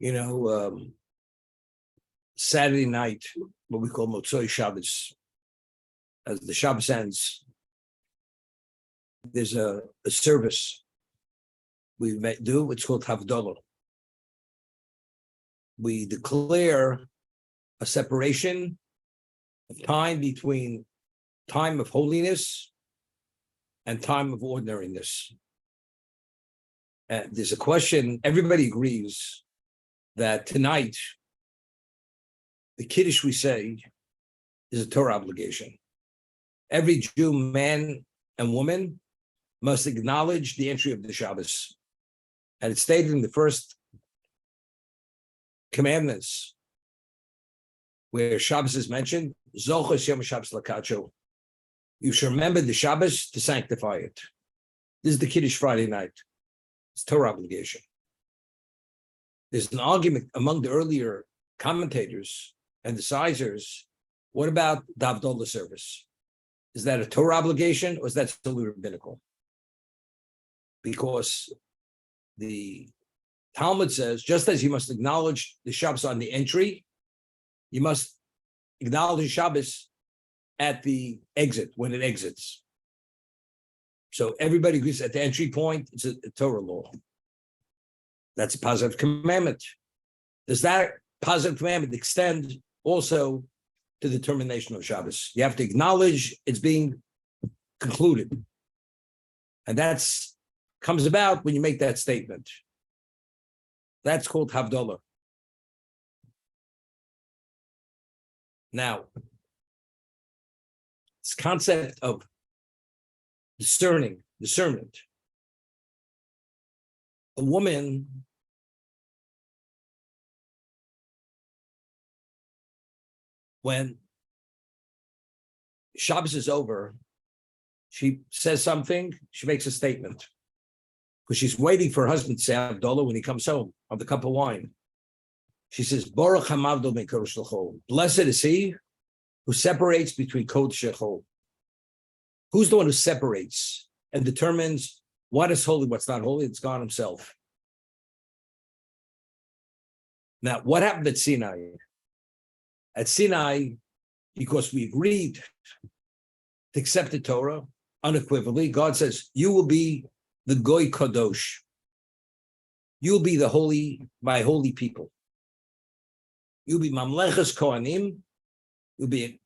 you know, Saturday night, what we call Motzoi Shabbos, as the Shabbos ends, there's a service we do. It's called Havdalah. We declare a separation of time between time of holiness and time of ordinariness. And there's a question, everybody agrees that tonight, the Kiddush we say is a Torah obligation. Every Jew, man and woman, must acknowledge the entry of the Shabbos. And it's stated in the first commandments where Shabbos is mentioned, Zochos Yom Shabbos Lakacho. You should remember the Shabbos to sanctify it. This is the Kiddush Friday night. It's Torah obligation. There's an argument among the earlier commentators and the sizers. What about the Havdalah service? Is that a Torah obligation or is that still rabbinical? Because the Talmud says, just as you must acknowledge the Shabbos on the entry, you must acknowledge Shabbos at the exit, when it exits. So everybody agrees at the entry point, it's a Torah law. That's a positive commandment. Does that positive commandment extend also to the termination of Shabbos? You have to acknowledge it's being concluded. And that's comes about when you make that statement. That's called Havdalah. Now, this concept of discernment. A woman when Shabbos is over, she says something, she makes a statement. Because she's waiting for her husband to say Havdalah when he comes home of the cup of wine. She says, Baruch hamavdol ben kodesh l'chol. Blessed is he who separates between kodesh and chol. Who's the one who separates and determines what is holy, what's not holy? It's God himself. Now, what happened at Sinai? At Sinai, because we agreed to accept the Torah unequivocally, God says, you will be the Goy Kadosh. You'll be the holy, my holy people. You'll be Mamlechas Kohanim. You'll be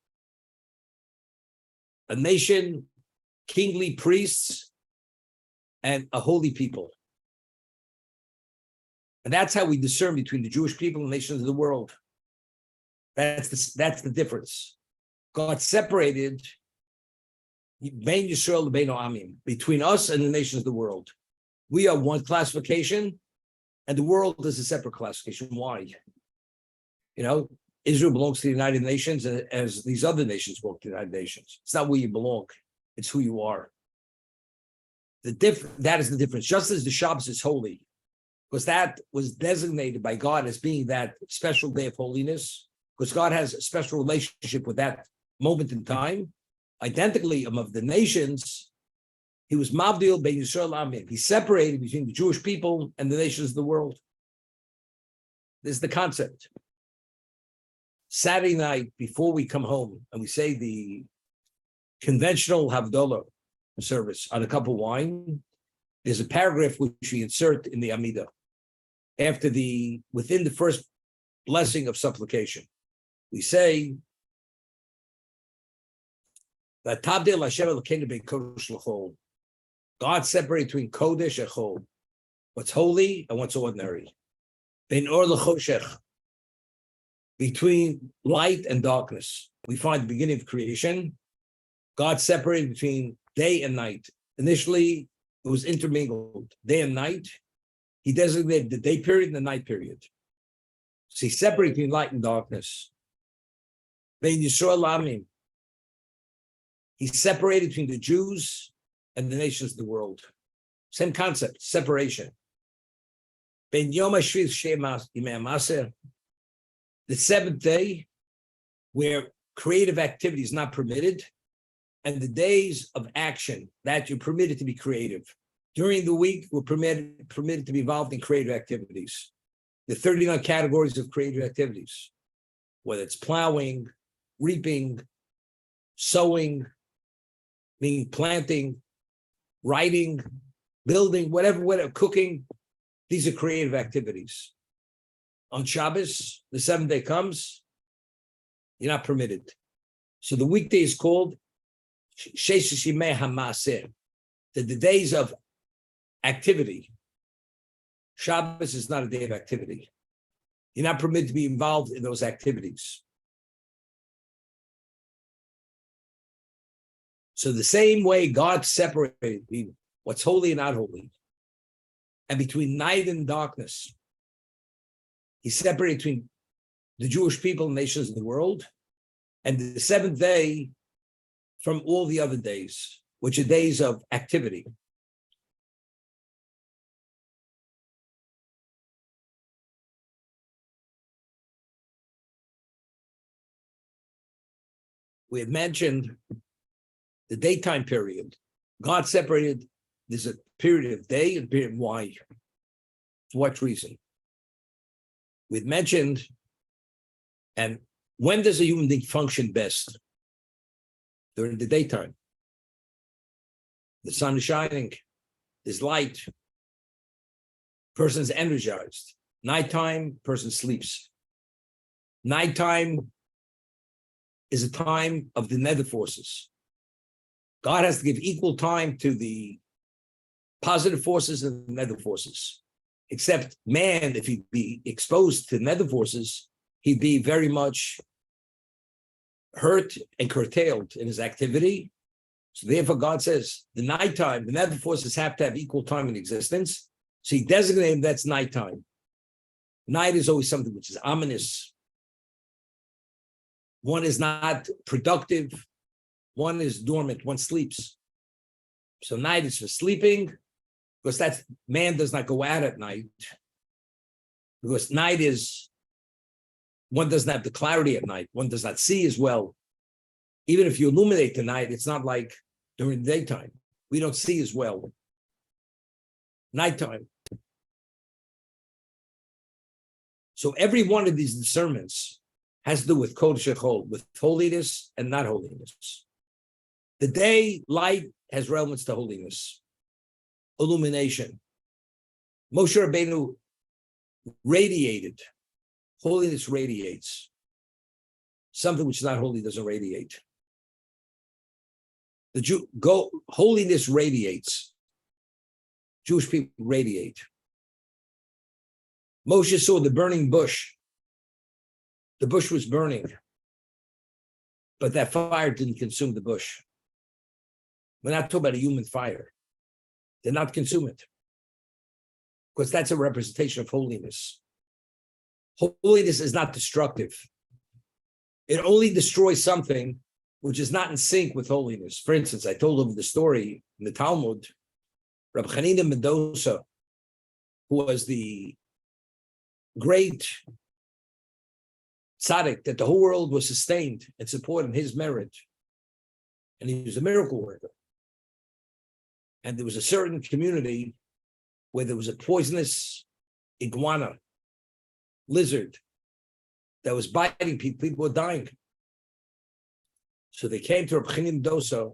a nation, kingly priests, and a holy people. And that's how we discern between the Jewish people and nations of the world. That's the difference. God separated Bein Yisrael and Bein Amim, between us and the nations of the world. We are one classification, and the world is a separate classification. Why? You know, Israel belongs to the United Nations as these other nations belong to the United Nations. It's not where you belong, it's who you are. That is the difference. Just as the Shabbos is holy, because that was designated by God as being that special day of holiness, because God has a special relationship with that moment in time. Identically, of the nations, he was Mavdil Bein Yisrael Amim. He separated between the Jewish people and the nations of the world. This is the concept. Saturday night, before we come home and we say the conventional Havdalah service on a cup of wine, there's a paragraph which we insert in the Amidah within the first blessing of supplication. We say that Tabdil Hashem Elokeinu ben kodesh l'chol. God separated between kodesh and chol, what's holy and what's ordinary. Ben or l'choshech, between light and darkness. We find the beginning of creation. God separated between day and night. Initially, it was intermingled, day and night. He designated the day period and the night period. So he separated between light and darkness. Ben Yisrael Amim. He separated between the Jews and the nations of the world. Same concept, separation. Ben Yom HaShvius Shema Yimei HaMaser, the seventh day, where creative activity is not permitted, and the days of action that you're permitted to be creative. During the week, we're permitted to be involved in creative activities. the 39 categories of creative activities, whether it's plowing, reaping, sowing, meaning planting, writing, building, whatever, cooking. These are creative activities. On Shabbos, the seventh day comes, you're not permitted. So the weekday is called Sheish Yimei HaMaaseh, the days of activity. Shabbos is not a day of activity. You're not permitted to be involved in those activities. So the same way God separated what's holy and not holy, and between night and darkness, he separated between the Jewish people and nations in the world, and the seventh day from all the other days, which are days of activity. We had mentioned the daytime period. God separated, there's a period of day and a period of why. For what reason? We had mentioned, and when does a human being function best? During the daytime. The sun is shining, there's light, person's energized. Nighttime, person sleeps. Nighttime is a time of the nether forces. God has to give equal time to the positive forces and the nether forces. Except man, if he'd be exposed to nether forces, he'd be very much hurt and curtailed in his activity. So therefore God says, the nighttime, the nether forces have to have equal time in existence. So he designated that's nighttime. Night is always something which is ominous. One is not productive. One is dormant. One sleeps. So night is for sleeping, because that's man does not go out at night. Because night is, one doesn't have the clarity at night. One does not see as well. Even if you illuminate the night, it's not like during the daytime. We don't see as well. Nighttime. So every one of these discernments has to do with Kodesh Echol, with holiness and not holiness. The day light has relevance to holiness, illumination. Moshe Rabbeinu radiated. Holiness radiates. Something which is not holy doesn't radiate. Holiness radiates. Jewish people radiate. Moshe saw the burning bush. The bush was burning, but that fire didn't consume the bush. We're not talking about a human fire. Did not consume it, because that's a representation of holiness. Holiness is not destructive. It only destroys something which is not in sync with holiness. For instance, I told over the story in the Talmud, Rabbi Chanina Mendoza, who was the great tzaddik that the whole world was sustained and supported his merit, and he was a miracle worker. And there was a certain community where there was a poisonous iguana, lizard, that was biting people. People were dying. So they came to Rabbi Chanina Mendoza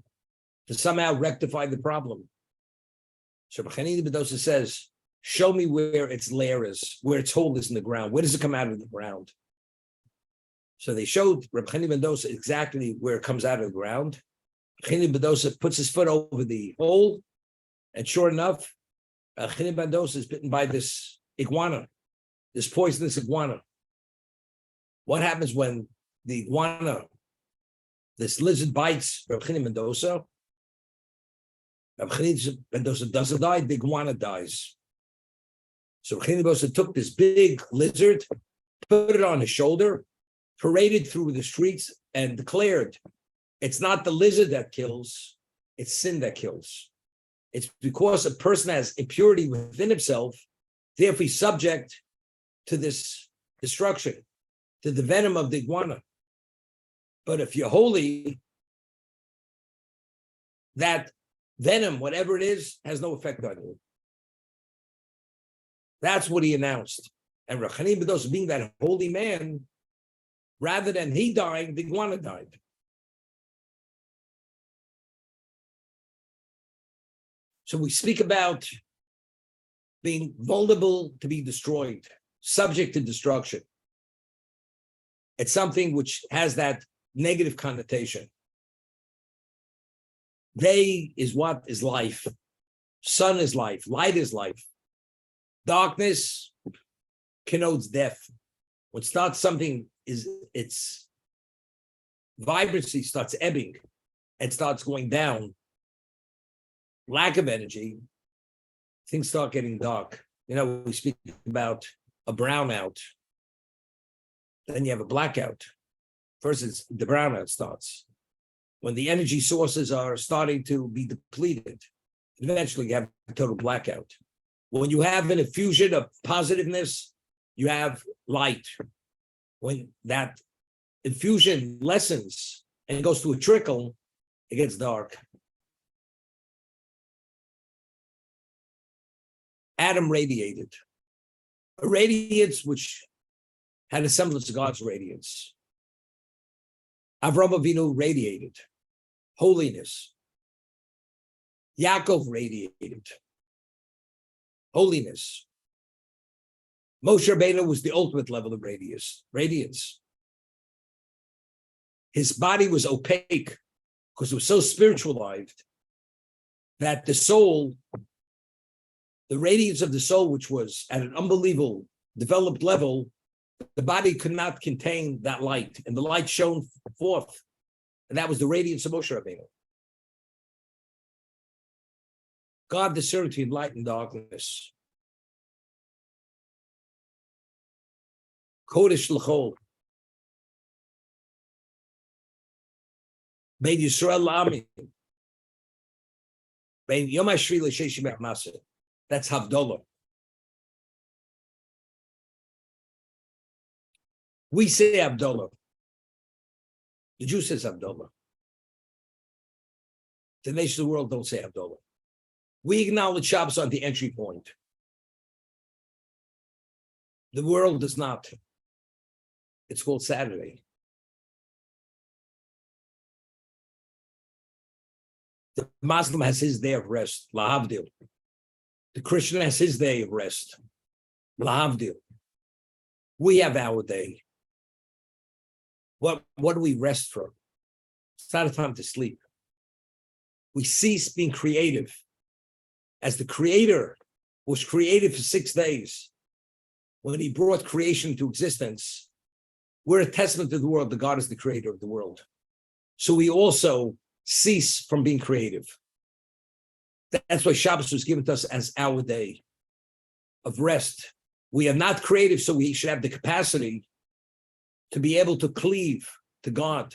to somehow rectify the problem. So Rabbi Chanina Mendoza says, show me where its lair is, where its hole is in the ground. Where does it come out of the ground? So they showed Rabbi Chanina Mendoza exactly where it comes out of the ground. Chanina Mendoza puts his foot over the hole, and sure enough, Chanina Mendoza is bitten by this iguana, this poisonous iguana. What happens when the iguana, this lizard, bites Rabbi Chanina Mendoza? Rabbi Chanina Mendoza doesn't die, the iguana dies. So Rabbi Chanina Mendoza took this big lizard, put it on his shoulder, paraded through the streets, and declared, it's not the lizard that kills, it's sin that kills. It's because a person has impurity within himself, therefore he's subject to this destruction, to the venom of the iguana. But if you're holy, that venom, whatever it is, has no effect on you. That's what he announced. And Rachani B'dos, being that holy man, rather than he dying, the iguana died. So we speak about being vulnerable to be destroyed, subject to destruction. It's something which has that negative connotation. Day is what is life. Sun is life. Light is life. Darkness connotes death. When starts something is its vibrancy starts ebbing and starts going down. Lack of energy, things start getting dark. We speak about a brownout. Then you have a blackout. First, it's the brownout starts. When the energy sources are starting to be depleted, eventually you have a total blackout. When you have an infusion of positiveness, you have light. When that infusion lessens and goes to a trickle, it gets dark. Adam radiated. A radiance which had a semblance of God's radiance. Avraham Avinu radiated holiness. Yaakov radiated holiness. Moshe Rabbeinu was the ultimate level of radiance. His body was opaque because it was so spiritualized that the soul, the radiance of the soul, which was at an unbelievable developed level, the body could not contain that light, and the light shone forth, and that was the radiance of Moshe Rabbeinu. God discerned between light and darkness. Kodesh l'chol. Bein Yisrael la'amin. Bein Yom HaShvi l'Sheishi B'Maseh. That's Havdalah. We say Abdullah. The Jew says Abdullah. The nations of the world don't say Abdullah. We acknowledge Shabbos on the entry point. The world does not. It's called Saturday. The Muslim has his day of rest, Lahavdil. The Christian has his day of rest, Lahavdil. We have our day. What do we rest from? It's not a time to sleep. We cease being creative. As the Creator was created for 6 days, when he brought creation into existence, we're a testament to the world that God is the creator of the world. So we also cease from being creative. That's why Shabbos was given to us as our day of rest. We are not creative, so we should have the capacity to be able to cleave to God.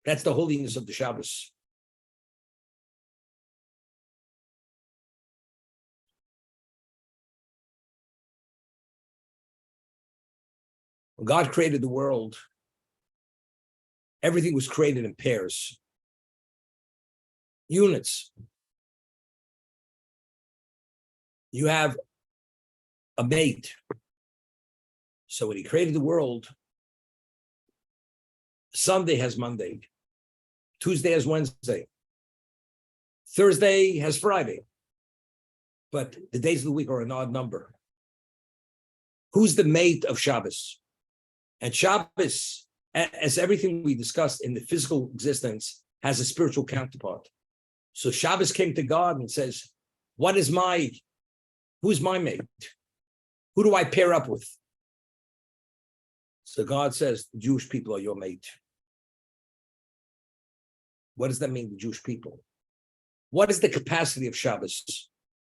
That's the holiness of the Shabbos. When God created the world, everything was created in pairs, units. You have a mate. So when he created the world, Sunday has Monday, Tuesday has Wednesday, Thursday has Friday, but the days of the week are an odd number. Who's the mate of Shabbos? And Shabbos, as everything we discussed in the physical existence, has a spiritual counterpart. So Shabbos came to God and says, who's my mate? Who do I pair up with? So God says, the Jewish people are your mate. What does that mean, the Jewish people? What is the capacity of Shabbos?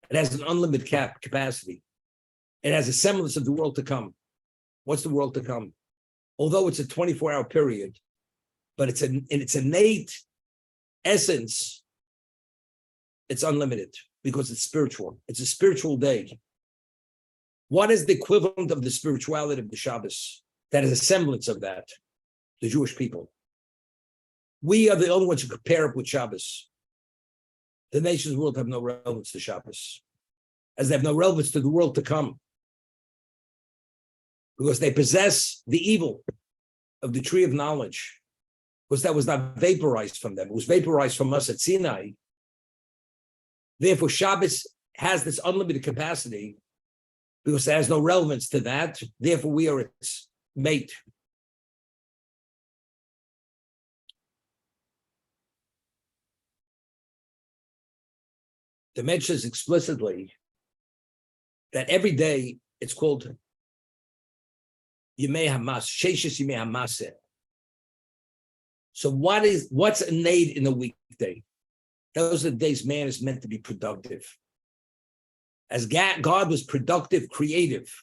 It has an unlimited capacity. It has a semblance of the world to come. What's the world to come? Although it's a 24-hour period, but in its innate essence, it's unlimited because it's spiritual. It's a spiritual day. What is the equivalent of the spirituality of the Shabbos? That is a semblance of that, the Jewish people. We are the only ones who compare up with Shabbos. The nations of the world have no relevance to Shabbos, as they have no relevance to the world to come. because they possess the evil of the tree of knowledge, because that was not vaporized from them. It was vaporized from us at Sinai. Therefore, Shabbos has this unlimited capacity because it has no relevance to that. Therefore, we are its mate. The Minchas explicitly that every day it's called Yemei Hamas, Sheshes Yemei Hamaseh. So what's innate in a weekday? Those are the days man is meant to be productive. As God was productive, creative,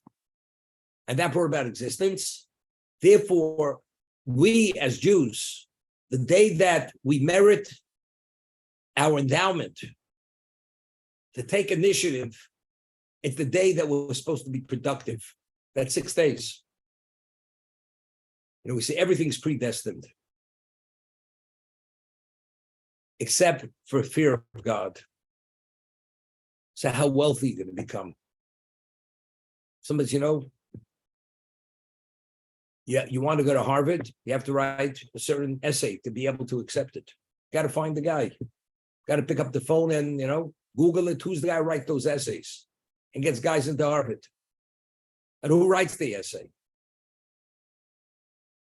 and that brought about existence. Therefore, we as Jews, the day that we merit our endowment to take initiative, it's the day that we're supposed to be productive. That's 6 days. We say everything's predestined, except for fear of God. So how wealthy are you going to become? Somebody's, you want to go to Harvard, you have to write a certain essay to be able to accept it. Got to find the guy. Got to pick up the phone and, Google it. Who's the guy who writes those essays and gets guys into Harvard? And who writes the essay?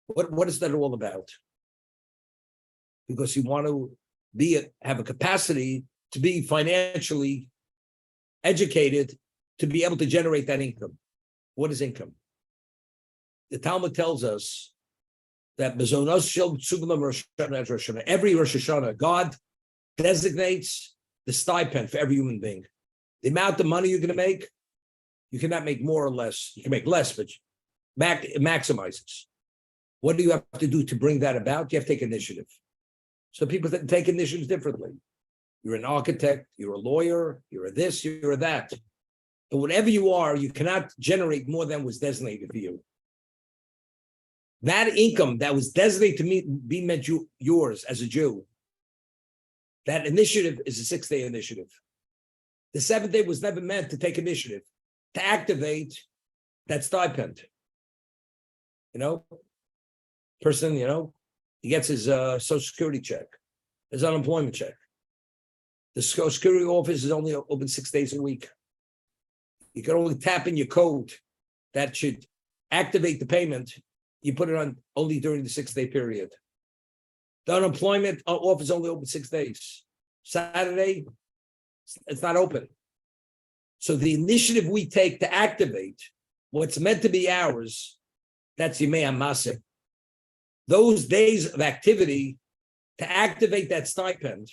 What is that all about? Because you want to have a capacity to be financially educated to be able to generate that income. What is income? The Talmud tells us that every Rosh Hashanah, God designates the stipend for every human being. The amount of money you're going to make, you cannot make more or less. You can make less, but it maximizes. What do you have to do to bring that about? You have to take initiative. So people take initiatives differently. You're an architect, you're a lawyer, you're a this, you're a that. But whatever you are, you cannot generate more than was designated for you. That income that was designated to be meant yours as a Jew, that initiative is a 6-day initiative. The 7th day was never meant to take initiative, to activate that stipend. Person, he gets his Social Security check, his unemployment check. The Social Security office is only open 6 days a week. You can only tap in your code that should activate the payment. You put it on only during the 6-day period. The unemployment office is only open 6 days. Saturday, it's not open. So the initiative we take to activate what's meant to be ours, that's Yemei HaMaseh. Those days of activity to activate that stipend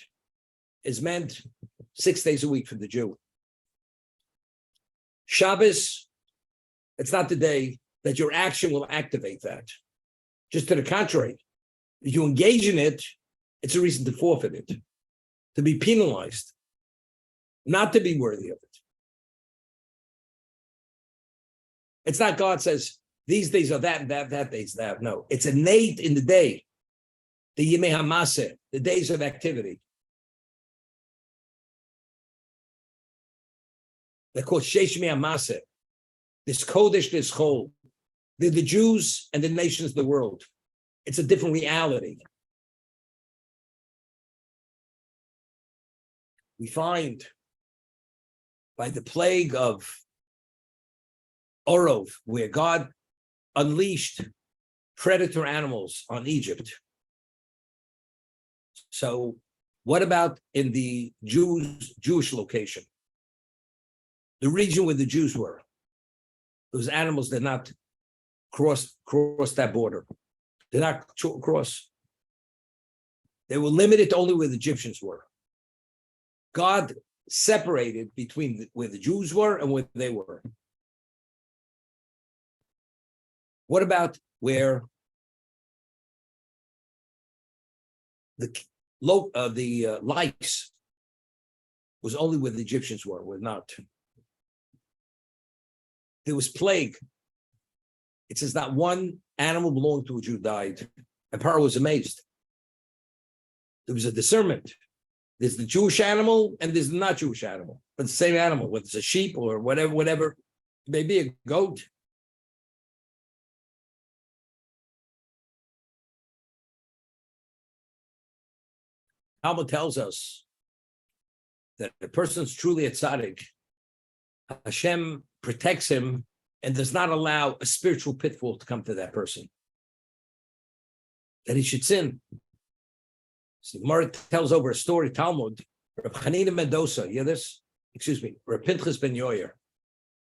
is meant 6 days a week for the Jew. Shabbos, it's not the day that your action will activate that. Just to the contrary, if you engage in it, it's a reason to forfeit it, to be penalized, not to be worthy of it. It's not God says, these days are that, that day's that. No, it's innate in the day, the Yemei HaMaseh, the days of activity. They're called Sheish Yemei HaMaseh. This Kodesh, this Chol. They're the Jews and the nations of the world. It's a different reality. We find by the plague of Orov, where God unleashed predator animals on Egypt. So what about in the Jewish location? The region where the Jews were. Those animals did not cross that border. Did not cross. They were limited to only where the Egyptians were. God separated between where the Jews were and where they were. What about where the lice was only where the Egyptians were not? There was plague. It says not one animal belonging to a Jew died. And Pharaoh was amazed. There was a discernment. There's the Jewish animal and there's the not Jewish animal, but the same animal, whether it's a sheep or whatever, maybe a goat. Talmud tells us that the person is truly a tzaddik, Hashem protects him and does not allow a spiritual pitfall to come to that person, that he should sin. So Gemara tells over a story, Talmud, Reb Chanina Mendoza, you hear this? Excuse me, Reb Pinchas ben Yoyer.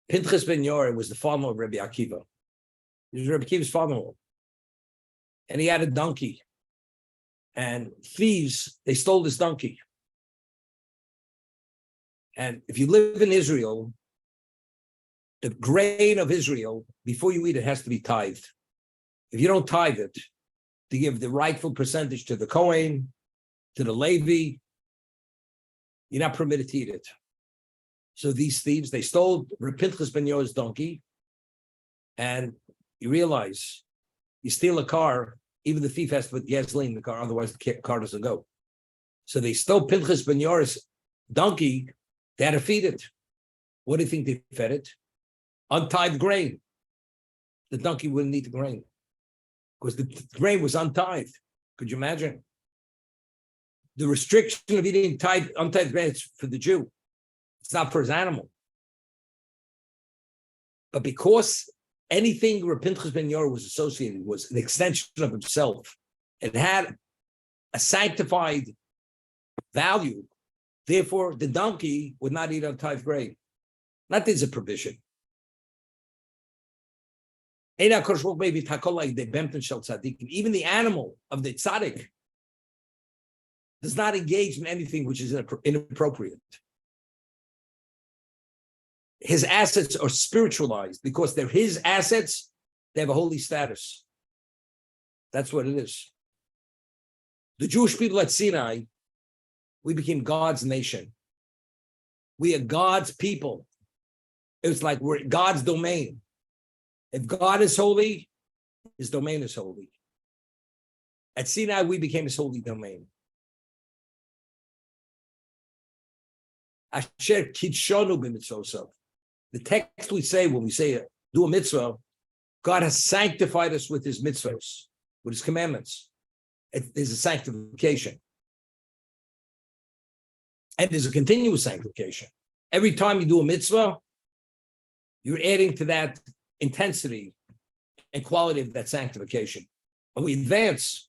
Pinchas ben Yoyer was the father of Rabbi Akiva. He was Rabbi Akiva's father-in-law. And he had a donkey. And thieves, they stole this donkey. And if you live in Israel, the grain of Israel, before you eat it, has to be tithed. If you don't tithe it, to give the rightful percentage to the Kohen, to the Levi, you're not permitted to eat it. So these thieves, they stole Reb Pinchas ben Yoel's donkey, and you realize, you steal a car, even the thief has to put gasoline in the car, otherwise the car doesn't go. So they stole Pinchas ben Yoel's donkey, they had to feed it. What do you think they fed it? Untied grain. The donkey wouldn't eat the grain because the grain was untithed. Could you imagine? The restriction of eating untied grain is for the Jew. It's not for his animal. But because anything Reb Pinchas ben Yoel was associated with was an extension of himself, it had a sanctified value. Therefore, the donkey would not eat untithed grain. Not there's a provision. Even the animal of the tzaddik does not engage in anything which is inappropriate. His assets are spiritualized because they're his assets. They have a holy status. That's what it is. The Jewish people at Sinai, we became God's nation. We are God's people. It's like we're God's domain. If God is holy, his domain is holy. At Sinai, we became his holy domain. Asher kitshonu b'mitzvosav. The text we say when we say do a mitzvah, God has sanctified us with his mitzvahs, with his commandments. There's a sanctification. And there's a continuous sanctification. Every time you do a mitzvah, you're adding to that intensity and quality of that sanctification. And we advance,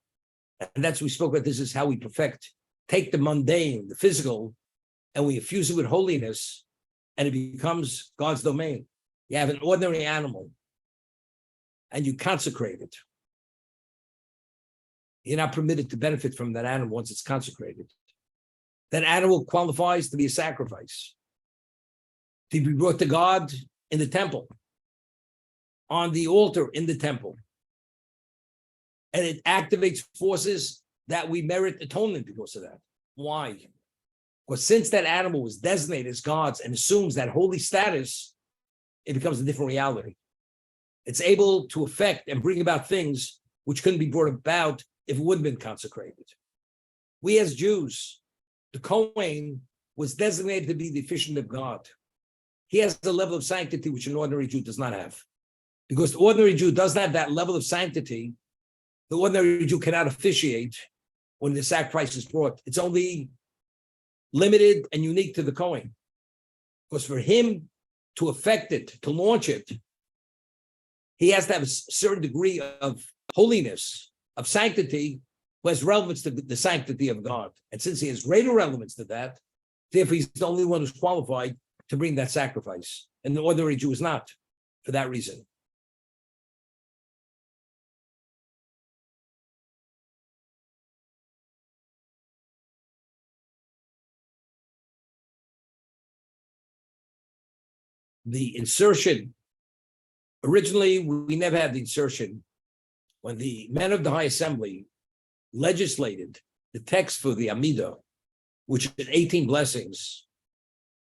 and that's what we spoke about. This is how we perfect, take the mundane, the physical, and we infuse it with holiness, and it becomes God's domain. You have an ordinary animal, and you consecrate it. You're not permitted to benefit from that animal once it's consecrated. That animal qualifies to be a sacrifice, to be brought to God in the temple, on the altar in the temple. And it activates forces that we merit atonement because of that. Why? Because since that animal was designated as God's and assumes that holy status, it becomes a different reality. It's able to affect and bring about things which couldn't be brought about if it wouldn't have been consecrated. We as Jews, the Kohen was designated to be the officiant of God. He has a level of sanctity which an ordinary Jew does not have. Because the ordinary Jew doesn't have that level of sanctity, the ordinary Jew cannot officiate when the sacrifice is brought. It's only limited and unique to the Kohen. Because for him to affect it, to launch it, he has to have a certain degree of holiness, of sanctity, who has relevance to the sanctity of God. And since he has greater relevance to that, therefore he's the only one who's qualified to bring that sacrifice. And the ordinary Jew is not, for that reason. The insertion, originally we never had the insertion. When the men of the High Assembly legislated the text for the Amidah, which is 18 blessings,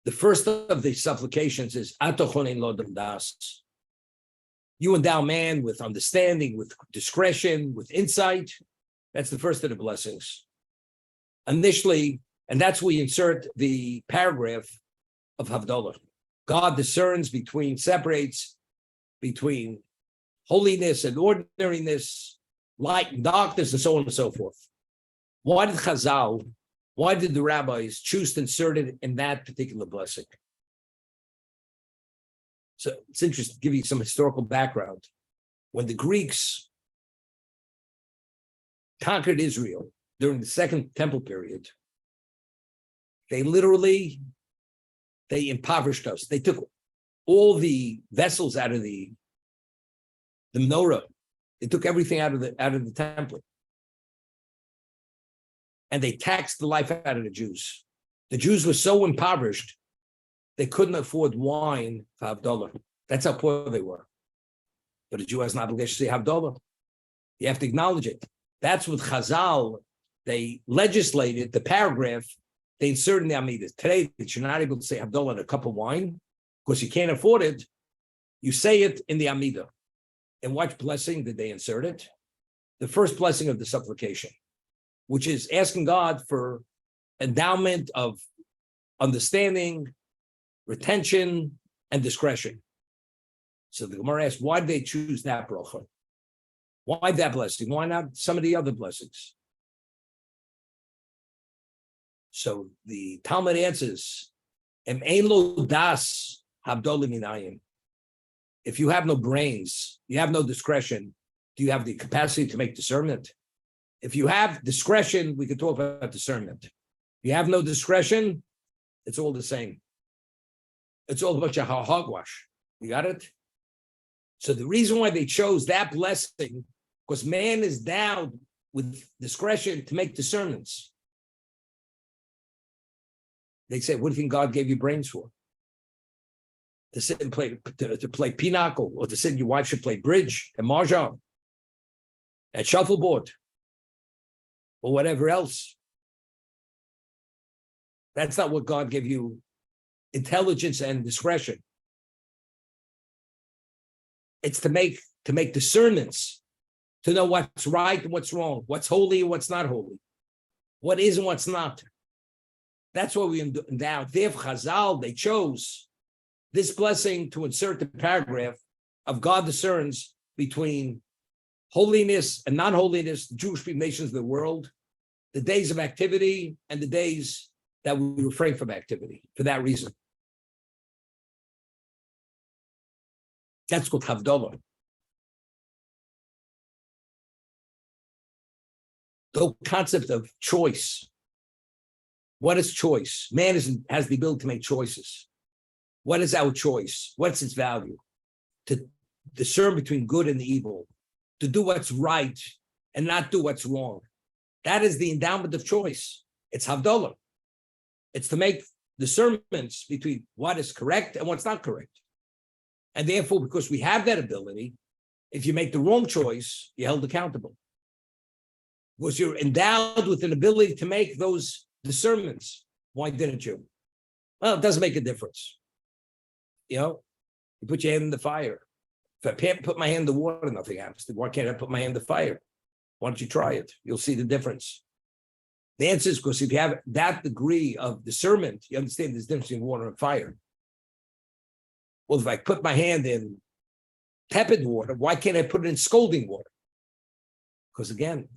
the first of the supplications is Atochonin Lodem Das. You endow man with understanding, with discretion, with insight. That's the first of the blessings. Initially, and that's where we insert the paragraph of Havdalah. God discerns separates between holiness and ordinariness, light and darkness, and so on and so forth. Why did Chazal Why did the rabbis choose to insert it in that particular blessing? So it's interesting to give you some historical background. When the Greeks conquered Israel during the Second Temple period, they impoverished us. They took all the vessels out of the menorah. They took everything out of the temple. And they taxed the life out of the Jews. The Jews were so impoverished, they couldn't afford wine for Havdalah. That's how poor they were. But a Jew has an obligation to say Havdalah. You have to acknowledge it. That's what Chazal, they legislated, the paragraph, they inserted in the Amidah. Today, that you're not able to say Havdalah in a cup of wine, because you can't afford it, you say it in the Amidah. And what blessing did they insert it? The first blessing of the supplication, which is asking God for endowment of understanding, retention, and discretion. So the Gemara asks, why did they choose that bracha? Why that blessing? Why not some of the other blessings? So the Talmud answers, Em ein lo das habdolah minayim. If you have no brains, you have no discretion, do you have the capacity to make discernment? If you have discretion, we can talk about discernment. If you have no discretion, it's all the same. It's all a bunch of hogwash. You got it? So the reason why they chose that blessing, because man is endowed with discretion to make discernments. They say, what do you think God gave you brains for? To sit and play, to play pinochle, or to sit and your wife should play bridge and mahjong and shuffleboard or whatever else. That's not what God gave you, intelligence and discretion. It's to make discernments, to know what's right and what's wrong, what's holy and what's not holy, what is and what's not. That's what we endowed. Therefore, Chazal, they chose this blessing to insert the paragraph of God discerns between holiness and non-holiness, the Jewish nations of the world, the days of activity and the days that we refrain from activity for that reason. That's called Havdalah. The concept of choice. What is choice? Man has the ability to make choices. What is our choice? What's its value? To discern between good and evil, to do what's right and not do what's wrong. That is the endowment of choice. It's Havdalah. It's to make discernments between what is correct and what's not correct. And therefore, because we have that ability, if you make the wrong choice, you're held accountable. Because you're endowed with an ability to make those discernments. Why didn't you? Well, it doesn't make a difference. You put your hand in the fire. If I can't put my hand in the water, nothing happens. Why can't I put my hand in the fire? Why don't you try it? You'll see the difference. The answer is because if you have that degree of discernment, you understand there's a difference between water and fire. Well, if I put my hand in tepid water, why can't I put it in scalding water? Because again,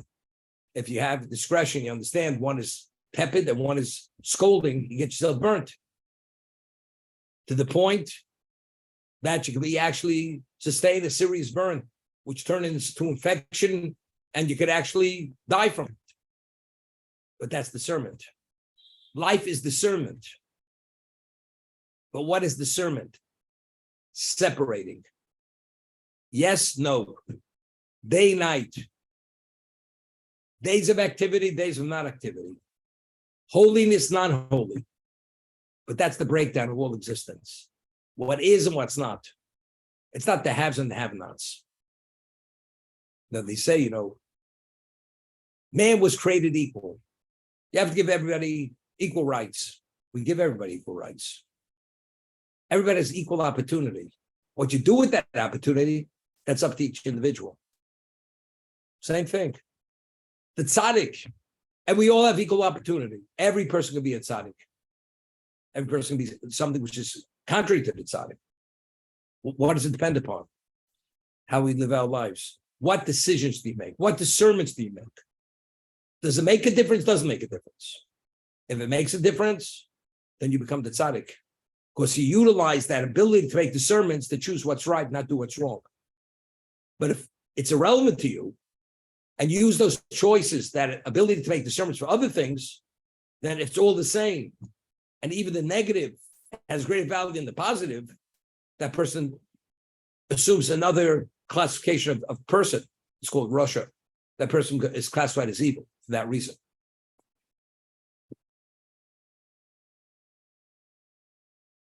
if you have discretion, you understand one is tepid and one is scalding, you get yourself burnt to the point that you could be actually sustain a serious burn, which turn into infection, and you could actually die from it. But that's discernment. Life is discernment. But what is discernment? Separating. Yes, no. Day, night. Days of activity, days of non-activity. Holiness, non-holy. But that's the breakdown of all existence. What is and what's not. It's not the haves and the have-nots. Now they say, man was created equal. You have to give everybody equal rights. We give everybody equal rights. Everybody has equal opportunity. What you do with that opportunity, that's up to each individual. Same thing. The tzaddik, and we all have equal opportunity. Every person can be a tzaddik. Every person can be something which is contrary to the tzaddik. What does it depend upon? How we live our lives. What decisions do you make? What discernments do you make? Does it make a difference? Doesn't make a difference. If it makes a difference, then you become the tzaddik. Because you utilize that ability to make discernments to choose what's right, not do what's wrong. But if it's irrelevant to you, and you use those choices, that ability to make discernments for other things, then it's all the same. And even the negative has greater value than the positive. That person assumes another classification of person. It's called Russia. That person is classified as evil for that reason.